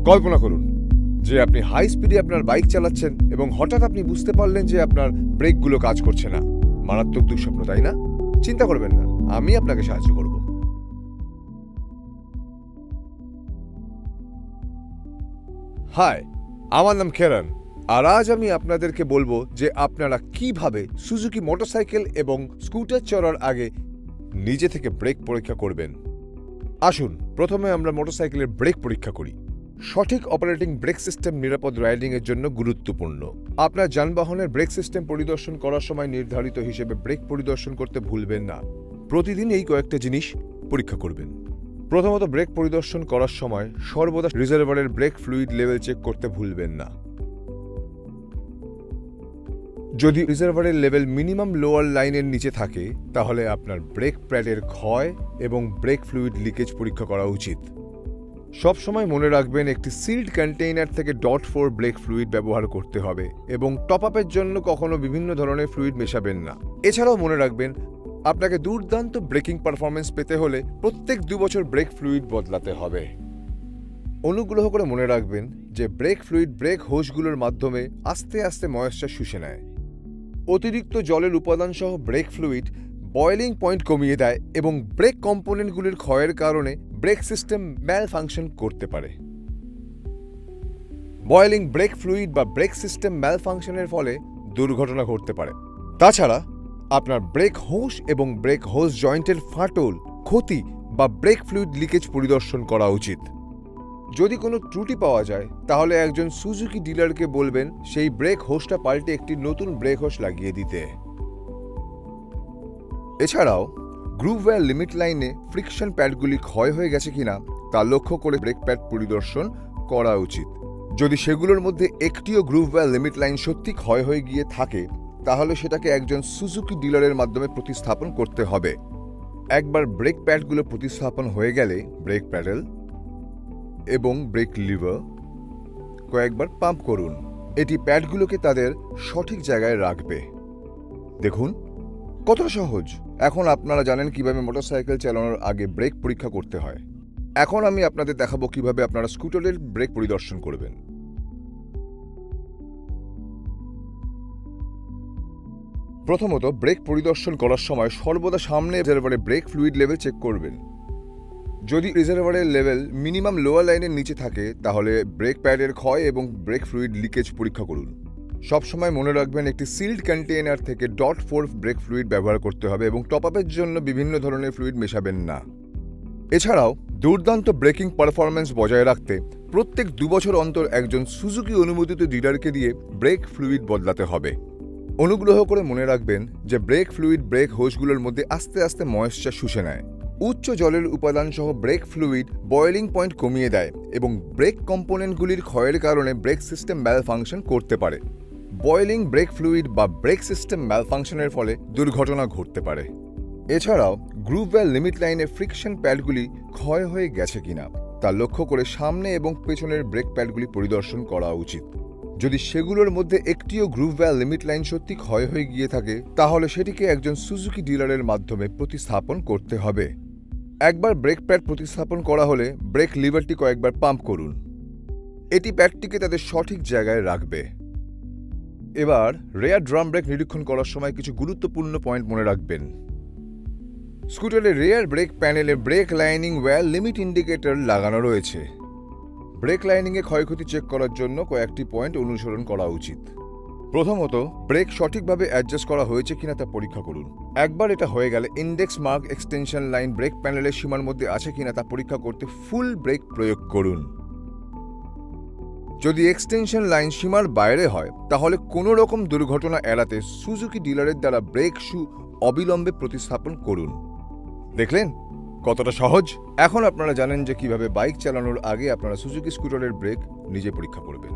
কল্পনা করুন যে আপনি হাই স্পিডে আপনার বাইক চালাচ্ছেন এবং হঠাৎ আপনি বুঝতে পারলেন যে আপনার ব্রেকগুলো কাজ করছে না। মারাত্মক দুঃস্বপ্ন, তাই না? চিন্তা করবেন না, আমি আপনাকে সাহায্য করব। হাই, আমার নাম কেরন, আর আজ আমি আপনাদেরকে বলবো যে আপনারা কিভাবে সুজুকি মোটরসাইকেল এবং স্কুটার চড়ার আগে নিজে থেকে ব্রেক পরীক্ষা করবেন। আসুন প্রথমে আমরা মোটরসাইকেলের ব্রেক পরীক্ষা করি। সঠিক অপারেটিং ব্রেক সিস্টেম নিরাপদ রাইডিংয়ের জন্য গুরুত্বপূর্ণ। আপনার যানবাহনের ব্রেক সিস্টেম পরিদর্শন করার সময় নির্ধারিত হিসেবে ব্রেক পরিদর্শন করতে ভুলবেন না। প্রতিদিন এই কয়েকটা জিনিস পরীক্ষা করবেন। প্রথমত, ব্রেক পরিদর্শন করার সময় সর্বদা রিজার্ভারের ব্রেক ফ্লুইড লেভেল চেক করতে ভুলবেন না। যদি রিজার্ভারের লেভেল মিনিমাম লোয়ার লাইনের নিচে থাকে তাহলে আপনার ব্রেক প্যাডের ক্ষয় এবং ব্রেক ফ্লুইড লিকেজ পরীক্ষা করা উচিত। সবসময় মনে রাখবেন একটি সিল্ড কন্টেইনার থেকে .4 ব্রেক ফ্লুইড ব্যবহার করতে হবে এবং টপ আপের জন্য কখনো বিভিন্ন ধরনের ফ্লুইড মেশাবেন না। এছাড়াও মনে রাখবেন আপনাকে দুর্দান্ত ব্রেকিং পারফরমেন্স পেতে হলে প্রত্যেক 2 বছর ব্রেক ফ্লুইড বদলাতে হবে। অনুগ্রহ করে মনে রাখবেন যে ব্রেক ফ্লুইড ব্রেক হোসগুলোর মাধ্যমে আস্তে আস্তে ময়েশ্চার শুষে নেয়। অতিরিক্ত জলের উপাদান সহ ব্রেক ফ্লুইড বয়েলিং পয়েন্ট কমিয়ে দেয় এবং ব্রেক কম্পোনেন্টগুলির ক্ষয়ের কারণে ব্রেক সিস্টেম ম্যাল ফাংশন করতে পারে। বয়েলিং ব্রেক ফ্লুইড বা ব্রেক সিস্টেম ম্যাল ফাংশনের ফলে দুর্ঘটনা ঘটতে পারে। তাছাড়া আপনার ব্রেক হোস এবং ব্রেক হোস জয়েন্টের ফাটল, ক্ষতি বা ব্রেক ফ্লুইড লিকেজ পরিদর্শন করা উচিত। যদি কোনো ত্রুটি পাওয়া যায় তাহলে একজন সুজুকি ডিলারকে বলবেন সেই ব্রেক হোসটা পাল্টে একটি নতুন ব্রেক হোস লাগিয়ে দিতে। এছাড়াও গ্রুভ ওয়্যার লিমিট লাইনে ফ্রিকশন প্যাডগুলি ক্ষয় হয়ে গেছে কিনা তা লক্ষ্য করে ব্রেক প্যাড পরিদর্শন করা উচিত। যদি সেগুলোর মধ্যে একটিও গ্রুভ ওয়্যার লিমিট লাইন সত্যি ক্ষয় হয়ে গিয়ে থাকে তাহলে সেটাকে একজন সুজুকি ডিলারের মাধ্যমে প্রতিস্থাপন করতে হবে। একবার ব্রেক প্যাডগুলো প্রতিস্থাপন হয়ে গেলে ব্রেক প্যাডেল এবং ব্রেক লিভার কয়েকবার পাম্প করুন। এটি প্যাডগুলোকে তাদের সঠিক জায়গায় রাখবে। দেখুন কতটা সহজ। এখন আপনারা জানেন কিভাবে মোটরসাইকেল চালানোর আগে ব্রেক পরীক্ষা করতে হয়। এখন আমি আপনাদের দেখাবো কিভাবে আপনারা স্কুটারের ব্রেক পরিদর্শন করবেন। প্রথমত, ব্রেক পরিদর্শন করার সময় সর্বদা সামনে রিজার্ভারে ব্রেক ফ্লুইড লেভেল চেক করবেন। যদি রিজার্ভারের লেভেল মিনিমাম লোয়ার লাইনের নিচে থাকে তাহলে ব্রেক প্যাডের ক্ষয় এবং ব্রেক ফ্লুইড লিকেজ পরীক্ষা করুন। সবসময় মনে রাখবেন একটি সিল্ড কন্টেইনার থেকে .4 ব্রেক ফ্লুইড ব্যবহার করতে হবে এবং টপ আপের জন্য বিভিন্ন ধরনের ফ্লুইড মেশাবেন না। এছাড়াও দুর্দান্ত ব্রেকিং পারফরমেন্স বজায় রাখতে প্রত্যেক 2 বছর অন্তর একজন সুজুকি অনুমোদিত ডিলারকে দিয়ে ব্রেক ফ্লুইড বদলাতে হবে। অনুগ্রহ করে মনে রাখবেন যে ব্রেক ফ্লুইড ব্রেক হোসগুলোর মধ্যে আস্তে আস্তে ময়েশ্চার শুষে নেয়। উচ্চ জলের উপাদান সহ ব্রেক ফ্লুইড বয়েলিং পয়েন্ট কমিয়ে দেয় এবং ব্রেক কম্পোনেন্টগুলির ক্ষয়ের কারণে ব্রেক সিস্টেম ম্যাল ফাংশন করতে পারে। বয়েলিং ব্রেক ফ্লুইড বা ব্রেক সিস্টেম ম্যাল ফাংশনের ফলে দুর্ঘটনা ঘটতে পারে। এছাড়াও গ্রুভ ওয়্যার লিমিট লাইনে ফ্রিকশন প্যাডগুলি ক্ষয় হয়ে গেছে কিনা তা লক্ষ্য করে সামনে এবং পেছনের ব্রেক প্যাডগুলি পরিদর্শন করা উচিত। যদি সেগুলোর মধ্যে একটিও গ্রুভ ওয়্যার লিমিট লাইন সত্যি ক্ষয় হয়ে গিয়ে থাকে তাহলে সেটিকে একজন সুজুকি ডিলারের মাধ্যমে প্রতিস্থাপন করতে হবে। একবার ব্রেক প্যাড প্রতিস্থাপন করা হলে ব্রেক লিভারটি কয়েকবার পাম্প করুন। এটি প্যাডটিকে তাদের সঠিক জায়গায় রাখবে। এবার রেয়ার ড্রাম ব্রেক নিরীক্ষণ করার সময় কিছু গুরুত্বপূর্ণ পয়েন্ট মনে রাখবেন। স্কুটারের রেয়ার ব্রেক প্যানেলে brake lining wear limit indicator লাগানো রয়েছে। ব্রেক লাইনিংয়ে ক্ষয়ক্ষতি চেক করার জন্য কয়েকটি পয়েন্ট অনুসরণ করা উচিত। প্রথমত, ব্রেক সঠিকভাবে অ্যাডজাস্ট করা হয়েছে কিনা তা পরীক্ষা করুন। একবার এটা হয়ে গেলে index mark extension line brake প্যানেলের সীমার মধ্যে আছে কিনা তা পরীক্ষা করতে ফুল ব্রেক প্রয়োগ করুন। যদি এক্সটেনশন লাইন সীমার বাইরে হয় তাহলে কোনো রকম দুর্ঘটনা এড়াতে সুজুকি ডিলারের দ্বারা ব্রেক শু অবিলম্বে প্রতিস্থাপন করুন। দেখলেন কতটা সহজ? এখন আপনারা জানেন যে কিভাবে বাইক চালানোর আগে আপনারা সুজুকি স্কুটারের ব্রেক নিজে পরীক্ষা করবেন।